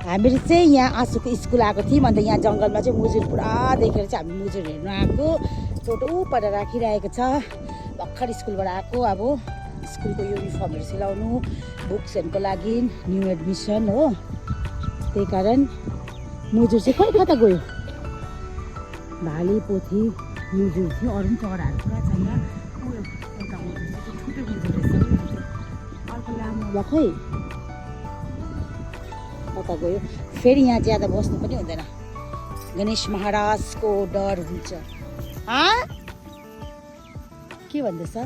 हामीहरू चाहिँ यहाँ आँसुको स्कुल आएको थियौँ अन्त यहाँ जङ्गलमा चाहिँ मुजुर पुरा देखेर चाहिँ हामी मुजुर हेर्नु आएको टोटो ऊपर राखिरहेको छ भर्खर स्कुलबाट आएको अब स्कुलको युनिफर्महरू सिलाउनु बुक्सहरूको लागि न्यू एडमिसन हो त्यही कारण मुजुर चाहिँ खै कता गयो भाले पोथी मुजुर थियो अरू पनि चराहरू पुरा छ यहाँ एउटा मुजुर चाहिँ ठुलो मुजुर रहेछ अर्को लामो होला खै कता गयो फेरि यहाँ ज्यादा बस्नु पनि हुँदैन गणेश महाराजको डर हुन्छ के भन्दैछ